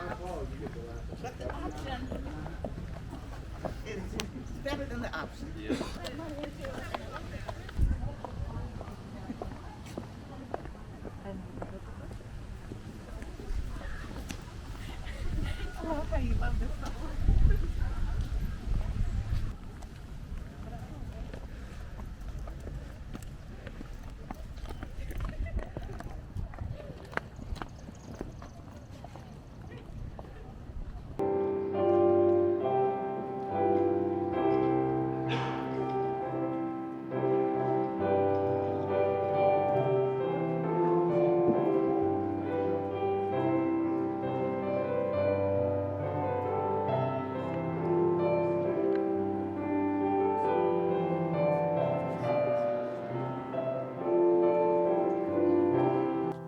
But the option is better than the option. Yeah. I love how you love this song.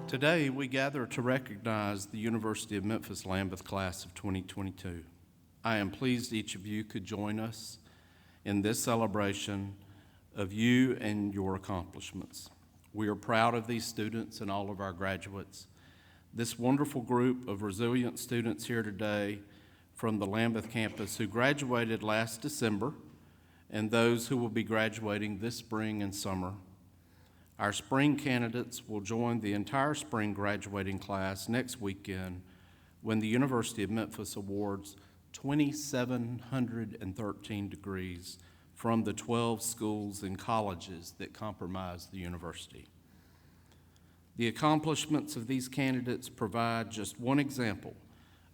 Today, we gather to recognize the University of Memphis Lambuth class of 2022. I am pleased each of you could join us in this celebration of you and your accomplishments. We are proud of these students and all of our graduates. This wonderful group of resilient students here today from the Lambuth campus who graduated last December and those who will be graduating this spring and summer. Our spring candidates will join the entire spring graduating class next weekend when the University of Memphis awards 2,713 degrees from the 12 schools and colleges that comprise the university. The accomplishments of these candidates provide just one example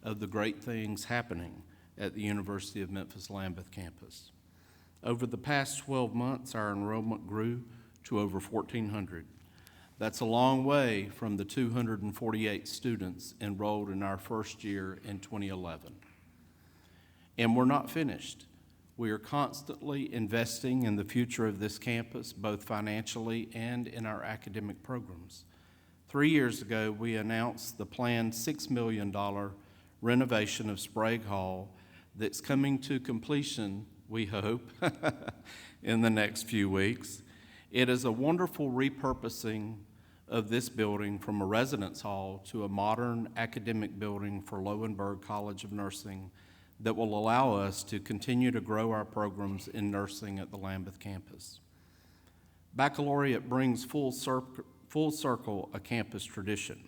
of the great things happening at the University of Memphis Lambuth campus. Over the past 12 months, our enrollment grew to over 1,400. That's a long way from the 248 students enrolled in our first year in 2011. And we're not finished. We are constantly investing in the future of this campus, both financially and in our academic programs. 3 years ago, we announced the planned $6 million renovation of Sprague Hall that's coming to completion, we hope, in the next few weeks. It is a wonderful repurposing of this building from a residence hall to a modern academic building for Lowenberg College of Nursing that will allow us to continue to grow our programs in nursing at the Lambuth campus. Baccalaureate brings full circle a campus tradition.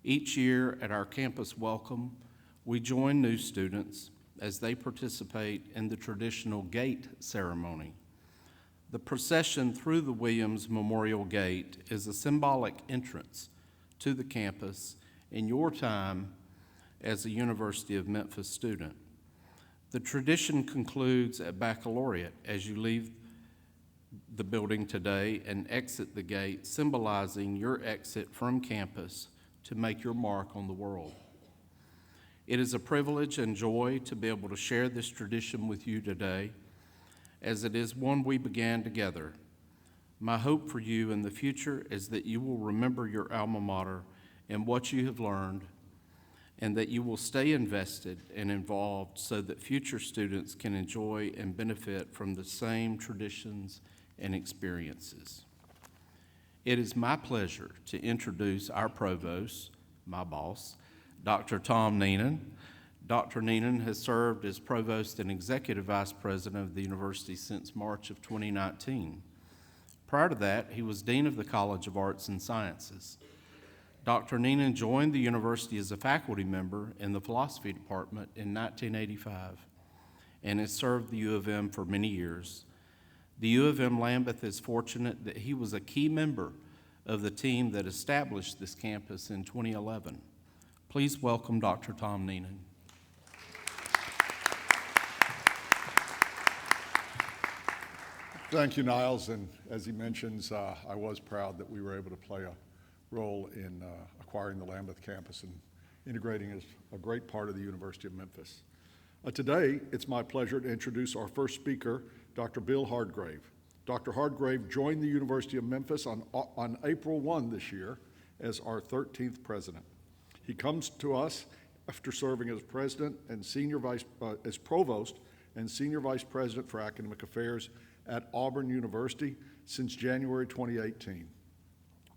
Each year at our campus welcome, we join new students as they participate in the traditional gate ceremony. The procession through the Williams Memorial Gate is a symbolic entrance to the campus in your time as a University of Memphis student. The tradition concludes at Baccalaureate as you leave the building today and exit the gate, symbolizing your exit from campus to make your mark on the world. It is a privilege and joy to be able to share this tradition with you today, as it is one we began together. My hope for you in the future is that you will remember your alma mater and what you have learned, and that you will stay invested and involved so that future students can enjoy and benefit from the same traditions and experiences. It is my pleasure to introduce our provost, my boss, Dr. Tom Neenan. Dr. Neenan has served as Provost and Executive Vice President of the University since March of 2019. Prior to that, he was Dean of the College of Arts and Sciences. Dr. Neenan joined the university as a faculty member in the Philosophy Department in 1985 and has served the U of M for many years. The U of M Lambuth is fortunate that he was a key member of the team that established this campus in 2011. Please welcome Dr. Tom Neenan. Thank you, Niles, and as he mentions, I was proud that we were able to play a role in acquiring the Lambuth campus and integrating as a great part of the University of Memphis. Today, it's my pleasure to introduce our first speaker, Dr. Bill Hardgrave. Dr. Hardgrave joined the University of Memphis on April 1 this year as our 13th president. He comes to us after serving as president and as provost and senior vice president for academic affairs at Auburn University since January 2018.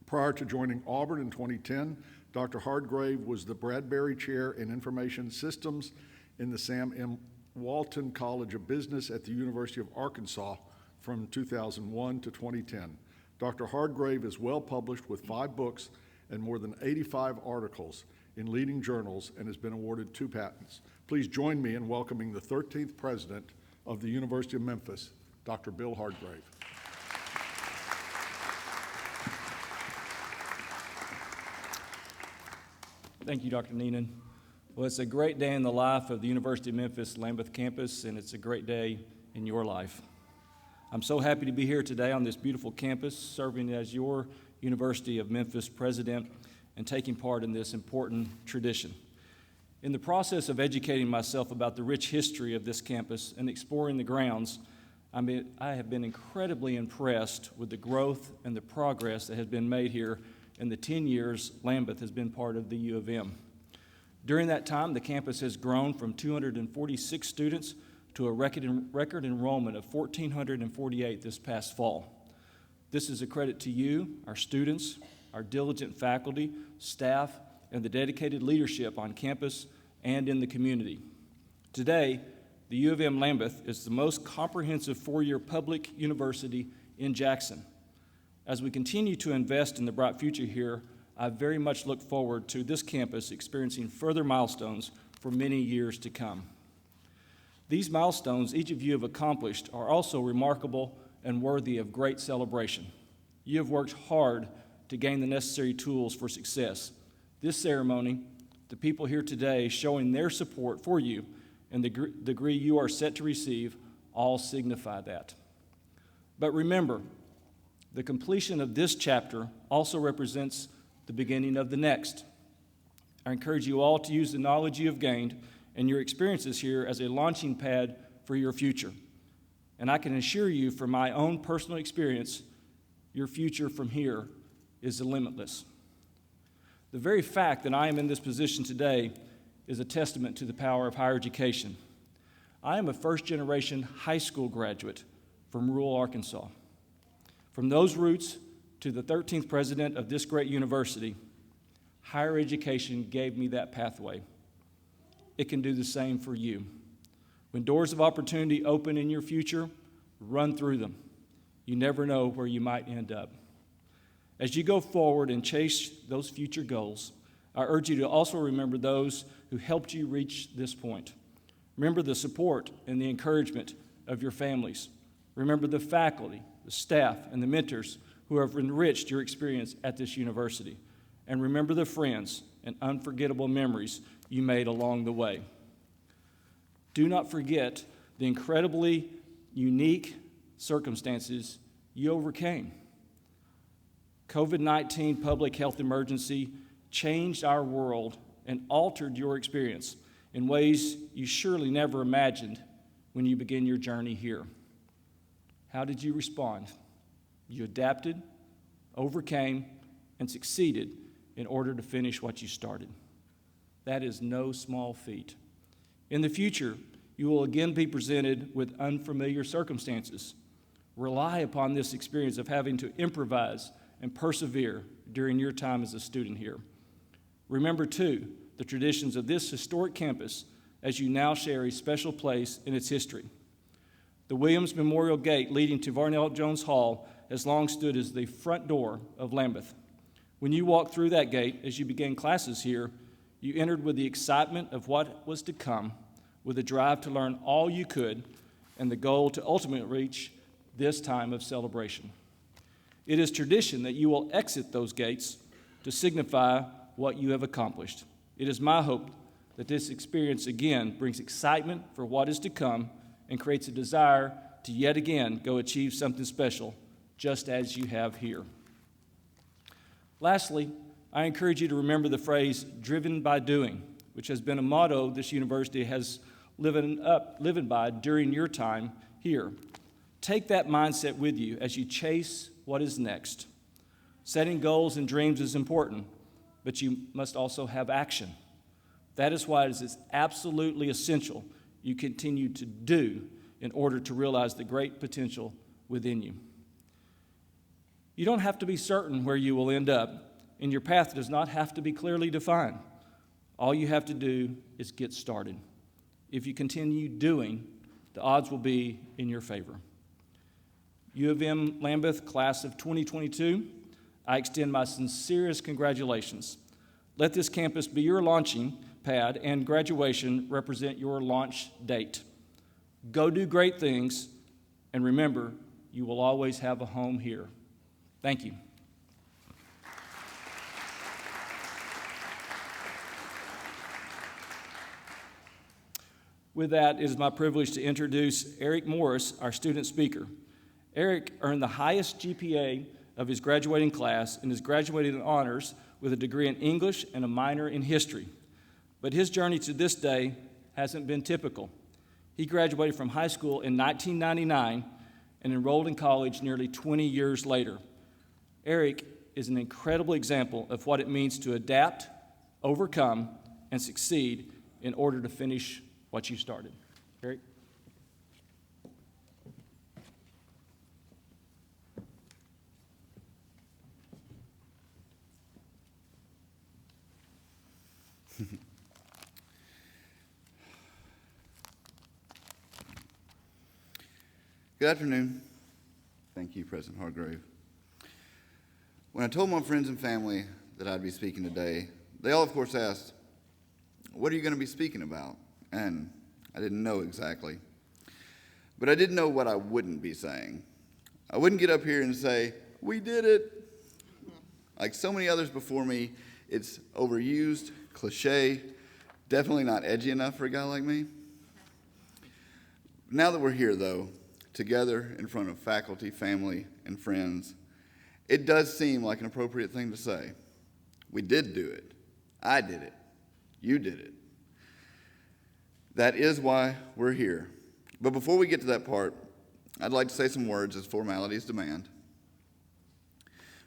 Prior to joining Auburn in 2010, Dr. Hardgrave was the Bradbury Chair in Information Systems in the Sam M. Walton College of Business at the University of Arkansas from 2001 to 2010. Dr. Hardgrave is well published with 5 books and more than 85 articles in leading journals and has been awarded 2 patents. Please join me in welcoming the 13th President of the University of Memphis, Dr. Bill Hardgrave. Thank you, Dr. Neenan. Well, it's a great day in the life of the University of Memphis Lambuth campus, and it's a great day in your life. I'm so happy to be here today on this beautiful campus, serving as your University of Memphis president and taking part in this important tradition. In the process of educating myself about the rich history of this campus and exploring the grounds, I have been incredibly impressed with the growth and the progress that has been made here in the 10 years Lambuth has been part of the U of M. During that time, the campus has grown from 246 students to a record enrollment of 1,448 this past fall. This is a credit to you, our students, our diligent faculty, staff, and the dedicated leadership on campus and in the community. Today, the U of M Lambuth is the most comprehensive 4-year public university in Jackson. As we continue to invest in the bright future here, I very much look forward to this campus experiencing further milestones for many years to come. These milestones each of you have accomplished are also remarkable and worthy of great celebration. You have worked hard to gain the necessary tools for success. This ceremony, the people here today showing their support for you, and the degree you are set to receive all signify that. But remember, the completion of this chapter also represents the beginning of the next. I encourage you all to use the knowledge you have gained and your experiences here as a launching pad for your future. And I can assure you from my own personal experience, your future from here is limitless. The very fact that I am in this position today is a testament to the power of higher education. I am a first-generation high school graduate from rural Arkansas. From those roots to the 13th president of this great university, higher education gave me that pathway. It can do the same for you. When doors of opportunity open in your future, run through them. You never know where you might end up. As you go forward and chase those future goals, I urge you to also remember those who helped you reach this point. Remember the support and the encouragement of your families. Remember the faculty, the staff, and the mentors who have enriched your experience at this university. And remember the friends and unforgettable memories you made along the way. Do not forget the incredibly unique circumstances you overcame. COVID-19 public health emergency changed our world and altered your experience in ways you surely never imagined when you began your journey here. How did you respond? You adapted, overcame, and succeeded in order to finish what you started. That is no small feat. In the future, you will again be presented with unfamiliar circumstances. Rely upon this experience of having to improvise and persevere during your time as a student here. Remember, too, the traditions of this historic campus as you now share a special place in its history. The Williams Memorial Gate leading to Varnell Jones Hall has long stood as the front door of Lambuth. When you walked through that gate as you began classes here, you entered with the excitement of what was to come, with a drive to learn all you could, and the goal to ultimately reach this time of celebration. It is tradition that you will exit those gates to signify what you have accomplished. It is my hope that this experience again brings excitement for what is to come and creates a desire to yet again go achieve something special, just as you have here. Lastly, I encourage you to remember the phrase, driven by doing, which has been a motto this university has lived by during your time here. Take that mindset with you as you chase what is next. Setting goals and dreams is important, but you must also have action. That is why it is absolutely essential you continue to do in order to realize the great potential within you. You don't have to be certain where you will end up, and your path does not have to be clearly defined. All you have to do is get started. If you continue doing, the odds will be in your favor. U of M Lambuth, class of 2022, I extend my sincerest congratulations. Let this campus be your launching pad and graduation represent your launch date. Go do great things, and remember, you will always have a home here. Thank you. With that, it is my privilege to introduce Eric Morris, our student speaker. Eric earned the highest GPA of his graduating class and is graduating in honors with a degree in English and a minor in history. But his journey to this day hasn't been typical. He graduated from high school in 1999 and enrolled in college nearly 20 years later. Eric is an incredible example of what it means to adapt, overcome, and succeed in order to finish what you started. Eric? Good afternoon. Thank you, President Hargrave. When I told my friends and family that I'd be speaking today, they all, of course, asked, "What are you going to be speaking about?" And I didn't know exactly. But I did know what I wouldn't be saying. I wouldn't get up here and say, "We did it." Like so many others before me, it's overused, cliche, definitely not edgy enough for a guy like me. Now that we're here, though, together in front of faculty, family, and friends, it does seem like an appropriate thing to say. We did do it. I did it. You did it. That is why we're here. But before we get to that part, I'd like to say some words as formalities demand.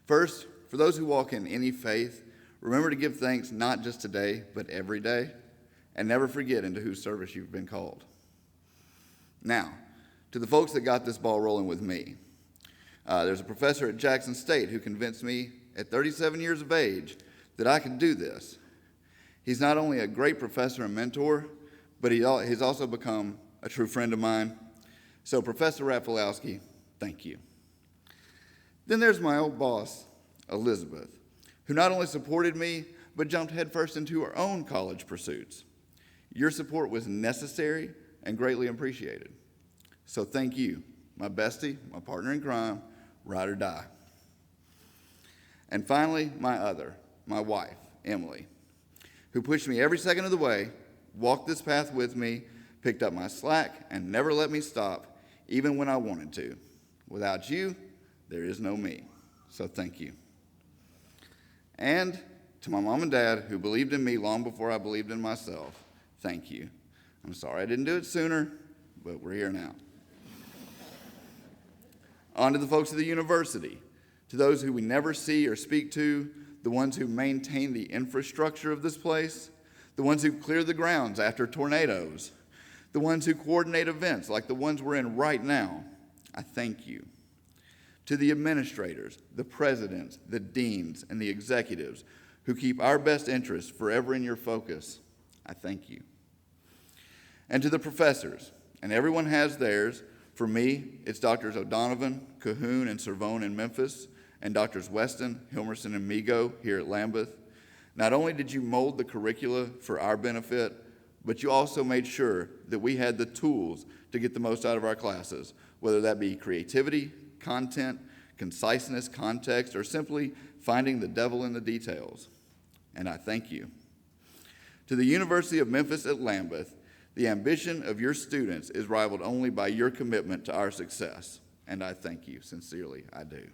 First, for those who walk in any faith, remember to give thanks not just today, but every day, and never forget into whose service you've been called. Now, to the folks that got this ball rolling with me, there's a professor at Jackson State who convinced me at 37 years of age that I could do this. He's not only a great professor and mentor, but he's also become a true friend of mine. So, Professor Rafalowski, thank you. Then there's my old boss, Elizabeth, who not only supported me, but jumped headfirst into her own college pursuits. Your support was necessary and greatly appreciated. So thank you, my bestie, my partner in crime, ride or die. And finally, my wife, Emily, who pushed me every second of the way, walked this path with me, picked up my slack, and never let me stop, even when I wanted to. Without you, there is no me. So thank you. And to my mom and dad, who believed in me long before I believed in myself, thank you. I'm sorry I didn't do it sooner, but we're here now. On to the folks of the university, to those who we never see or speak to, the ones who maintain the infrastructure of this place, the ones who clear the grounds after tornadoes, the ones who coordinate events like the ones we're in right now, I thank you. To the administrators, the presidents, the deans, and the executives who keep our best interests forever in your focus, I thank you. And to the professors, and everyone has theirs. For me, it's Drs. O'Donovan, Cahoon, and Cervone in Memphis, and Drs. Weston, Hilmerson, and Migo here at Lambuth. Not only did you mold the curricula for our benefit, but you also made sure that we had the tools to get the most out of our classes, whether that be creativity, content, conciseness, context, or simply finding the devil in the details. And I thank you. To the University of Memphis at Lambuth, the ambition of your students is rivaled only by your commitment to our success, and I thank you. Sincerely, I do.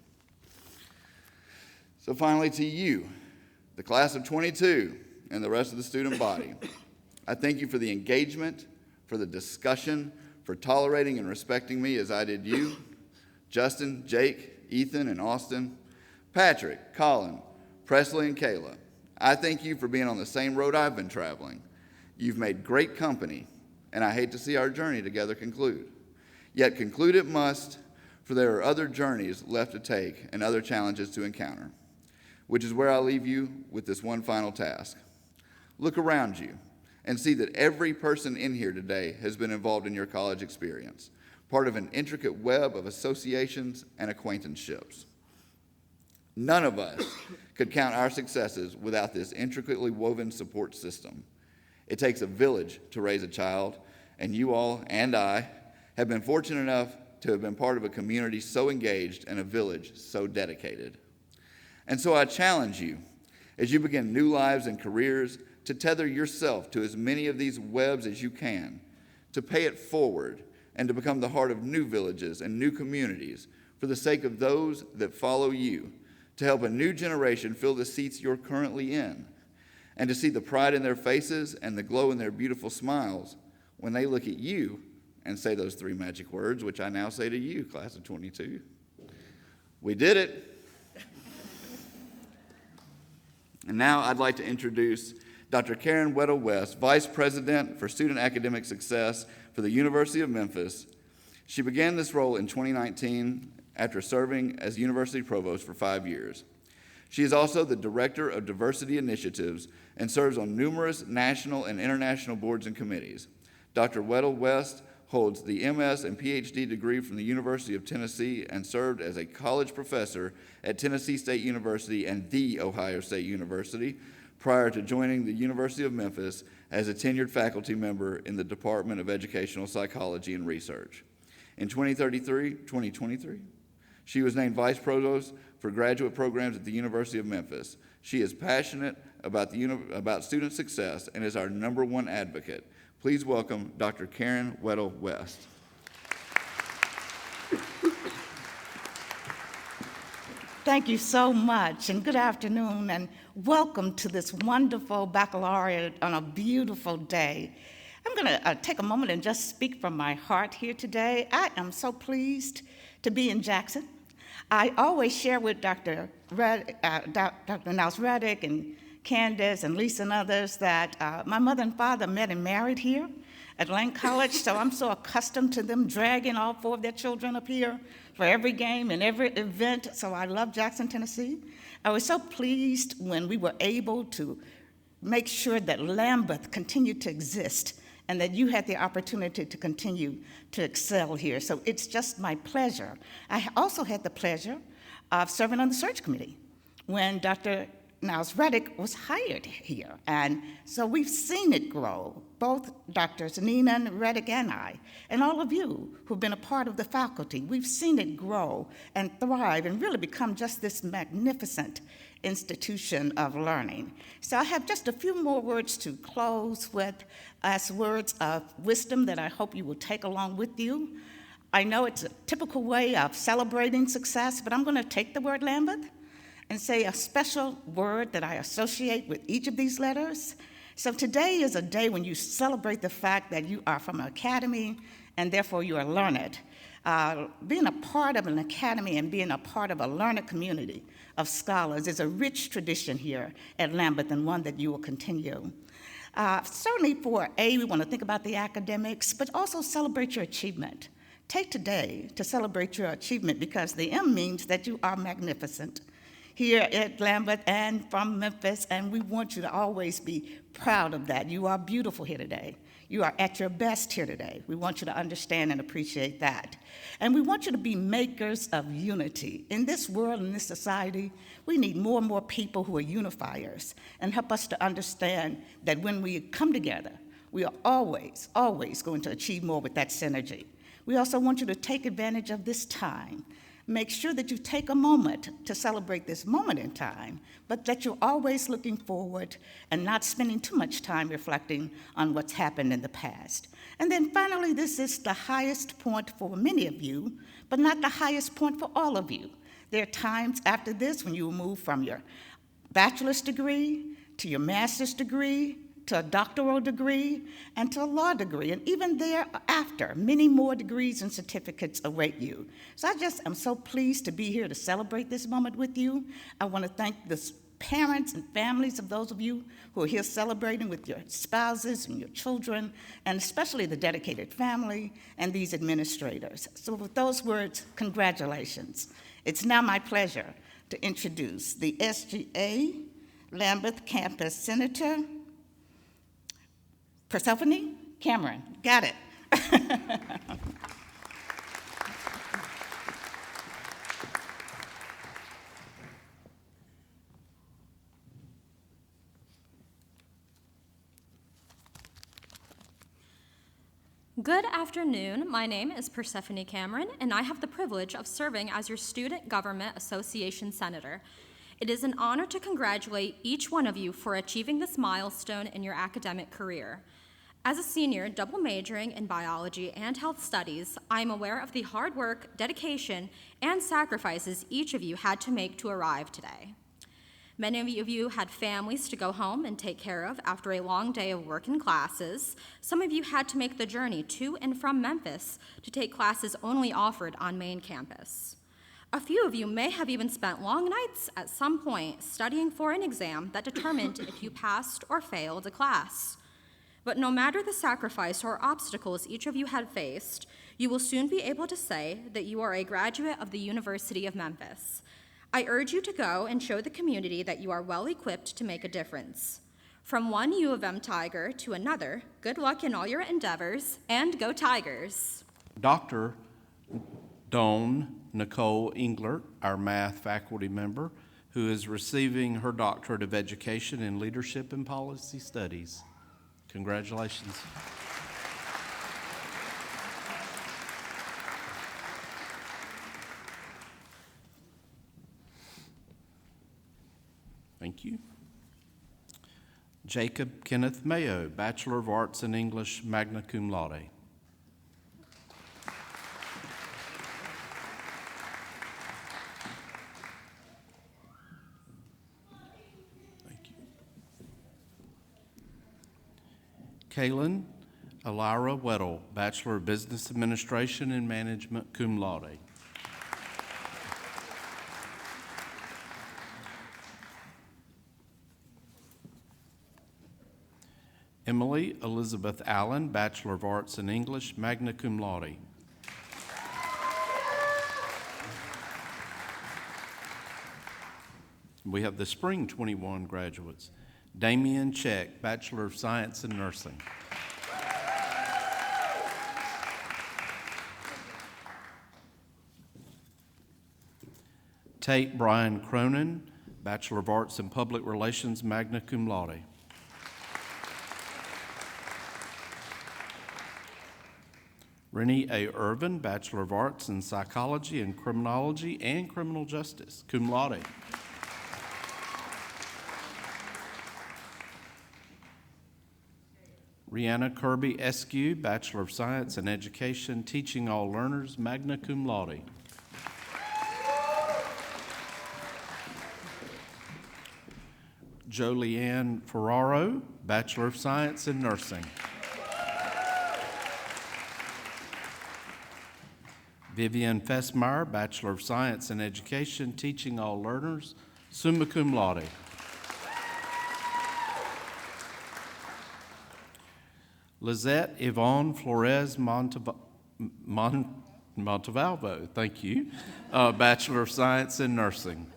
So finally, to you, the class of 22, and the rest of the student body, I thank you for the engagement, for the discussion, for tolerating and respecting me as I did you. Justin, Jake, Ethan, and Austin, Patrick, Colin, Presley, and Kayla, I thank you for being on the same road I've been traveling. You've made great company, and I hate to see our journey together conclude. Yet conclude it must, for there are other journeys left to take and other challenges to encounter. which is where I leave you with this one final task. Look around you and see that every person in here today has been involved in your college experience, part of an intricate web of associations and acquaintanceships. None of us could count our successes without this intricately woven support system. It takes a village to raise a child, and you all and I have been fortunate enough to have been part of a community so engaged and a village so dedicated. And so I challenge you, as you begin new lives and careers, to tether yourself to as many of these webs as you can, to pay it forward, and to become the heart of new villages and new communities for the sake of those that follow you, to help a new generation fill the seats you're currently in, and to see the pride in their faces and the glow in their beautiful smiles when they look at you and say those three magic words, which I now say to you, class of 22. We did it. And now I'd like to introduce Dr. Karen Weddle West, Vice President for Student Academic Success for the University of Memphis. She began this role in 2019 after serving as University Provost for 5 years. She is also the Director of Diversity Initiatives and serves on numerous national and international boards and committees. Dr. Weddle West holds the MS and PhD degree from the University of Tennessee and served as a college professor at Tennessee State University and The Ohio State University prior to joining the University of Memphis as a tenured faculty member in the Department of Educational Psychology and Research. In 2023, she was named Vice Provost for Graduate Programs at the University of Memphis. She is passionate about student success and is our #1 advocate. Please welcome Dr. Karen Weddle West. Thank you so much, and good afternoon, and welcome to this wonderful baccalaureate on a beautiful day. I'm going to take a moment and just speak from my heart here today. I am so pleased to be in Jackson. I always share with Dr. Niles Reddick and Candace and Lisa and others that my mother and father met and married here at Lane College, so I'm so accustomed to them dragging all 4 of their children up here for every game and every event, so I love Jackson, Tennessee. I was so pleased when we were able to make sure that Lambuth continued to exist and that you had the opportunity to continue to excel here. So it's just my pleasure. I also had the pleasure of serving on the search committee when Dr. Niles Reddick was hired here. And so we've seen it grow, both Drs. Nina Reddick and I, and all of you who've been a part of the faculty. We've seen it grow and thrive and really become just this magnificent institution of learning. So I have just a few more words to close with as words of wisdom that I hope you will take along with you. I know it's a typical way of celebrating success, but I'm going to take the word Lambuth and say a special word that I associate with each of these letters. So today is a day when you celebrate the fact that you are from an academy and therefore you are learned. Being a part of an academy and being a part of a learned community of scholars is a rich tradition here at Lambuth and one that you will continue. Certainly for A, we want to think about the academics, but also celebrate your achievement. Take today to celebrate your achievement because the M means that you are magnificent here at Lambuth and from Memphis, and we want you to always be proud of that. You are beautiful here today. You are at your best here today. We want you to understand and appreciate that. And we want you to be makers of unity. In this world, in this society, we need more and more people who are unifiers and help us to understand that when we come together, we are always, always going to achieve more with that synergy. We also want you to take advantage of this time. Make sure that you take a moment to celebrate this moment in time, but that you're always looking forward and not spending too much time reflecting on what's happened in the past. And then finally, this is the highest point for many of you, but not the highest point for all of you. There are times after this when you will move from your bachelor's degree to your master's degree to a doctoral degree, and to a law degree. And even thereafter, many more degrees and certificates await you. So I just am so pleased to be here to celebrate this moment with you. I want to thank the parents and families of those of you who are here celebrating with your spouses and your children, and especially the dedicated family and these administrators. So with those words, congratulations. It's now my pleasure to introduce the SGA Lambuth Campus Senator, Persephone Cameron. Got it. Good afternoon. My name is Persephone Cameron, and I have the privilege of serving as your Student Government Association Senator. It is an honor to congratulate each one of you for achieving this milestone in your academic career. As a senior double majoring in biology and health studies, I am aware of the hard work, dedication, and sacrifices each of you had to make to arrive today. Many of you had families to go home and take care of after a long day of work and classes. Some of you had to make the journey to and from Memphis to take classes only offered on main campus. A few of you may have even spent long nights at some point studying for an exam that determined if you passed or failed a class. But no matter the sacrifice or obstacles each of you had faced, you will soon be able to say that you are a graduate of the University of Memphis. I urge you to go and show the community that you are well equipped to make a difference. From one U of M Tiger to another, good luck in all your endeavors, and go Tigers. Dr. Dawn Nicole Englert, our math faculty member, who is receiving her doctorate of education in leadership and policy studies. Congratulations. Thank you. Jacob Kenneth Mayo, Bachelor of Arts in English, magna cum laude. Thank you. Kaylin Alara Weddle, Bachelor of Business Administration and Management, cum laude. Emily Elizabeth Allen, Bachelor of Arts in English, magna cum laude. We have the spring 21 graduates. Damian Check, Bachelor of Science in Nursing. Tate Brian Cronin, Bachelor of Arts in Public Relations, magna cum laude. Rennie A. Irvin, Bachelor of Arts in Psychology and Criminology and Criminal Justice, cum laude. Rihanna Kirby Eskew, Bachelor of Science in Education, Teaching All Learners, magna cum laude. Jolianne Ferraro, Bachelor of Science in Nursing. Vivian Fessmeyer, Bachelor of Science in Education, Teaching All Learners, summa cum laude. Lizette Yvonne Flores Montevalvo, thank you, Bachelor of Science in Nursing.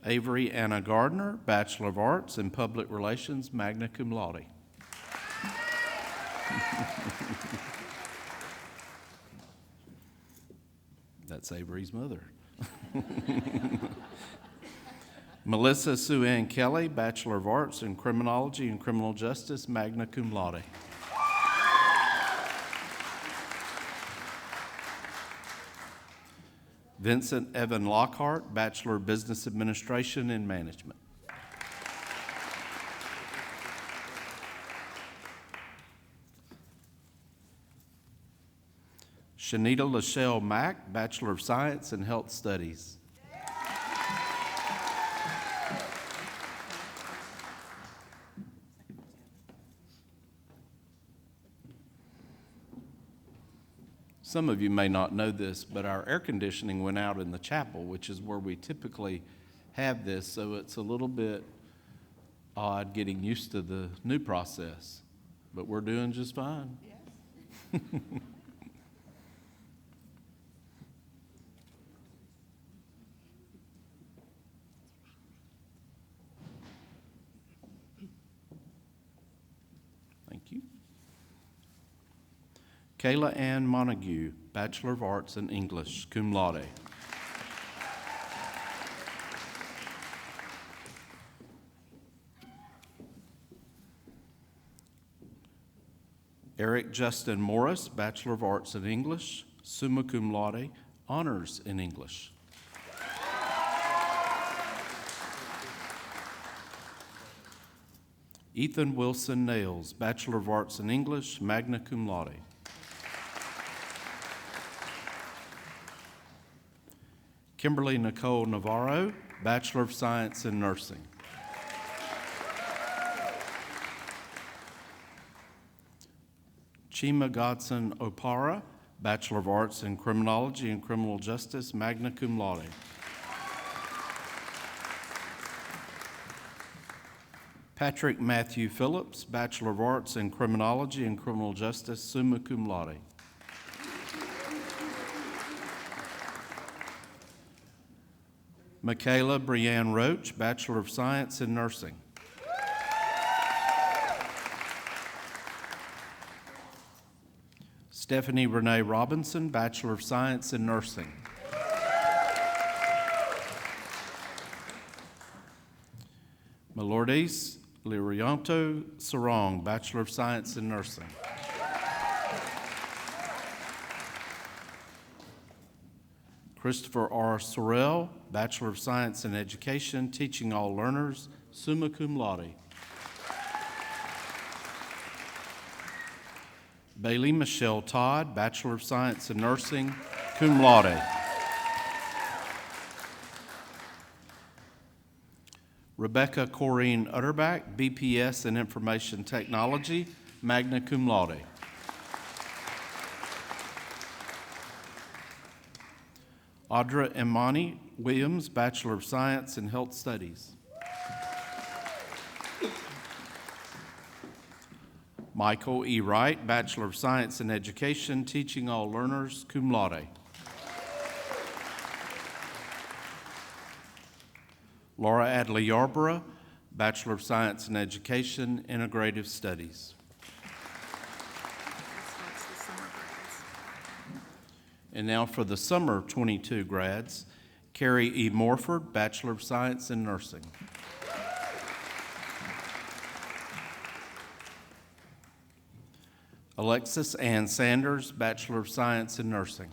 Avery Anna Gardner, Bachelor of Arts in Public Relations, magna cum laude. That's Avery's mother. Melissa Sue Ann Kelly, Bachelor of Arts in Criminology and Criminal Justice, magna cum laude. Vincent Evan Lockhart, Bachelor of Business Administration and Management. Shanita Lachelle Mack, Bachelor of Science in Health Studies. Some of you may not know this, but our air conditioning went out in the chapel, which is where we typically have this, so it's a little bit odd getting used to the new process, but we're doing just fine. Yes. Thank you. Kayla Ann Montague, Bachelor of Arts in English, cum laude. Eric Justin Morris, Bachelor of Arts in English, summa cum laude, honors in English. Ethan Wilson Nails, Bachelor of Arts in English, magna cum laude. Kimberly Nicole Navarro, Bachelor of Science in Nursing. Chima Godson Opara, Bachelor of Arts in Criminology and Criminal Justice, magna cum laude. Patrick Matthew Phillips, Bachelor of Arts in Criminology and Criminal Justice, summa cum laude. Michaela Brianne Roach, Bachelor of Science in Nursing. Stephanie Renee Robinson, Bachelor of Science in Nursing. Melordes Lirianto Sarong, Bachelor of Science in Nursing. Christopher R. Sorrell, Bachelor of Science in Education, teaching all learners, summa cum laude. Bailey Michelle Todd, Bachelor of Science in Nursing, cum laude. Rebecca Corrine Utterbach, BPS in Information Technology, magna cum laude. Audra Imani Williams, Bachelor of Science in Health Studies. Michael E. Wright, Bachelor of Science in Education, teaching all learners, cum laude. Laura Adley Yarborough, Bachelor of Science in Education, Integrative Studies. And now for the summer 22 grads, Carrie E. Morford, Bachelor of Science in Nursing. Alexis Ann Sanders, Bachelor of Science in Nursing.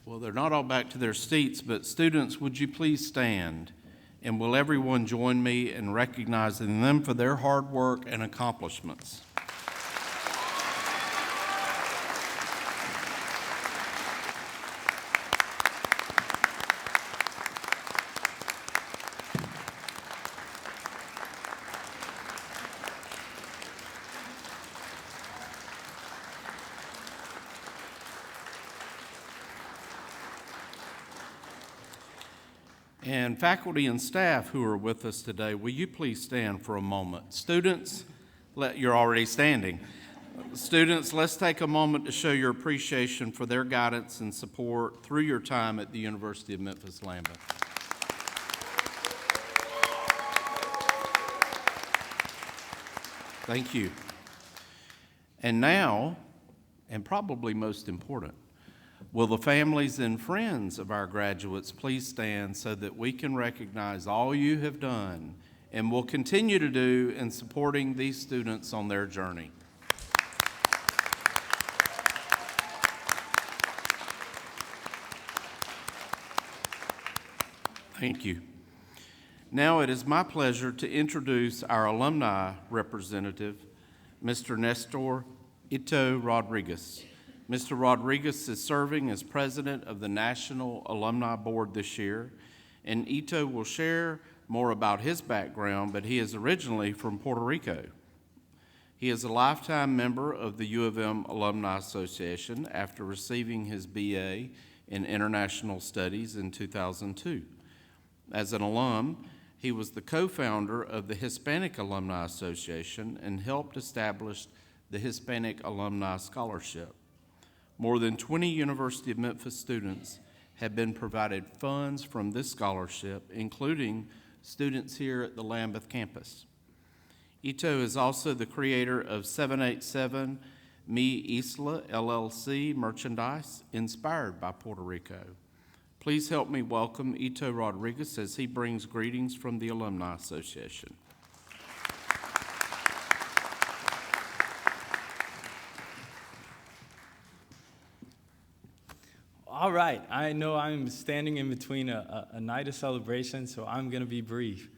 Well, they're not all back to their seats, but students, would you please stand? And will everyone join me in recognizing them for their hard work and accomplishments? And faculty and staff who are with us today, will you please stand for a moment? Students, you're already standing. Students, let's take a moment to show your appreciation for their guidance and support through your time at the University of Memphis Lambuth. Thank you. And now, and probably most important, will the families and friends of our graduates please stand so that we can recognize all you have done and will continue to do in supporting these students on their journey. Thank you. Now it is my pleasure to introduce our alumni representative, Mr. Nestor Ito Rodriguez. Mr. Rodriguez is serving as president of the National Alumni Board this year, and Ito will share more about his background, but he is originally from Puerto Rico. He is a lifetime member of the U of M Alumni Association after receiving his BA in International Studies in 2002. As an alum, he was the co-founder of the Hispanic Alumni Association and helped establish the Hispanic Alumni Scholarship. More than 20 University of Memphis students have been provided funds from this scholarship, including students here at the Lambuth campus. Ito is also the creator of 787 Mi Isla LLC merchandise inspired by Puerto Rico. Please help me welcome Ito Rodriguez as he brings greetings from the Alumni Association. All right, I know I'm standing in between a night of celebration, so I'm going to be brief.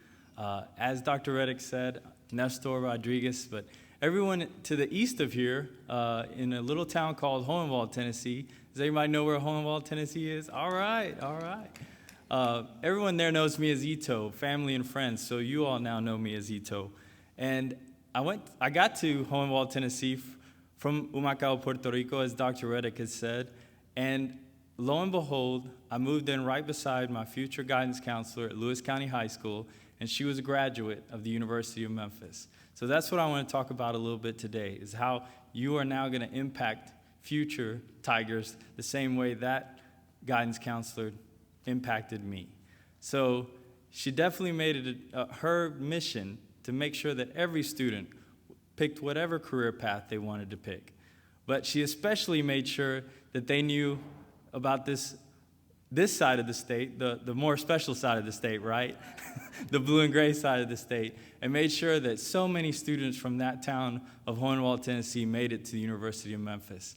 As Dr. Reddick said, Nestor Rodriguez, but everyone to the east of here, in a little town called Hohenwald, Tennessee. Does anybody know where Hohenwald, Tennessee is? All right, all right. Everyone there knows me as Ito, family and friends, so you all now know me as Ito. And I got to Hohenwald, Tennessee from Humacao, Puerto Rico, as Dr. Reddick has said, and lo and behold, I moved in right beside my future guidance counselor at Lewis County High School, and she was a graduate of the University of Memphis. So that's what I want to talk about a little bit today, is how you are now going to impact future Tigers the same way that guidance counselor impacted me. So she definitely made it her mission to make sure that every student picked whatever career path they wanted to pick. But she especially made sure that they knew about this side of the state, the more special side of the state, right? The blue and gray side of the state, and made sure that so many students from that town of Hohenwald, Tennessee made it to the University of Memphis.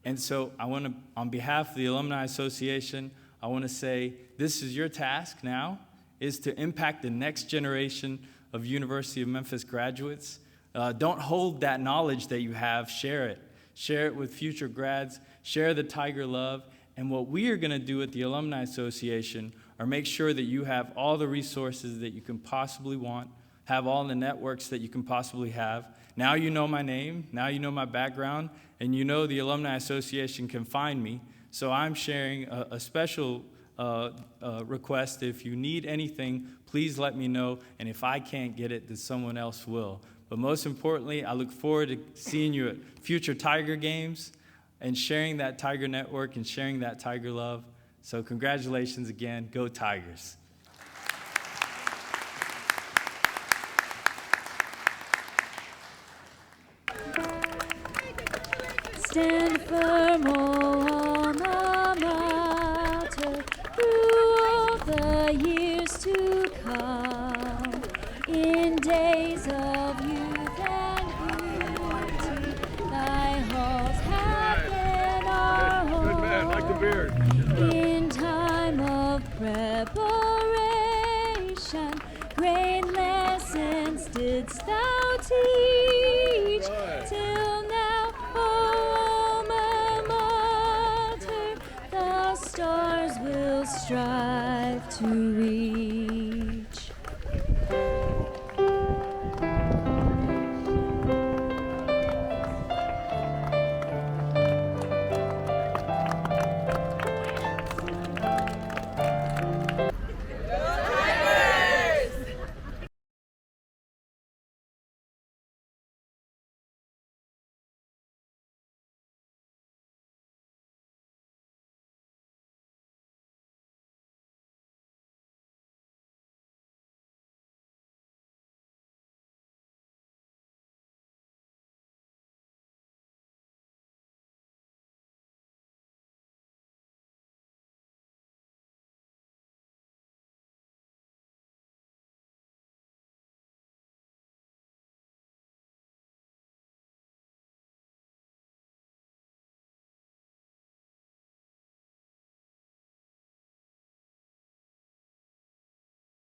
And so I want to, on behalf of the Alumni Association, I want to say this is your task now, is to impact the next generation of University of Memphis graduates. Don't hold that knowledge that you have, share it. Share it with future grads, share the Tiger love. And what we are going to do at the Alumni Association are make sure that you have all the resources that you can possibly want, have all the networks that you can possibly have. Now you know my name, now you know my background, and you know the Alumni Association can find me. So I'm sharing a special request. If you need anything, please let me know, and if I can't get it, then someone else will. But most importantly, I look forward to seeing you at future Tiger games, and sharing that Tiger network and sharing that Tiger love. So congratulations again. Go Tigers. Stand firm, O alma mater, through all the years to come. In days of youth and beauty, thy halls have been our home. Good man, like the beard. In time of preparation, great lessons didst thou teach, till now, O alma mater, the stars will strive to reach.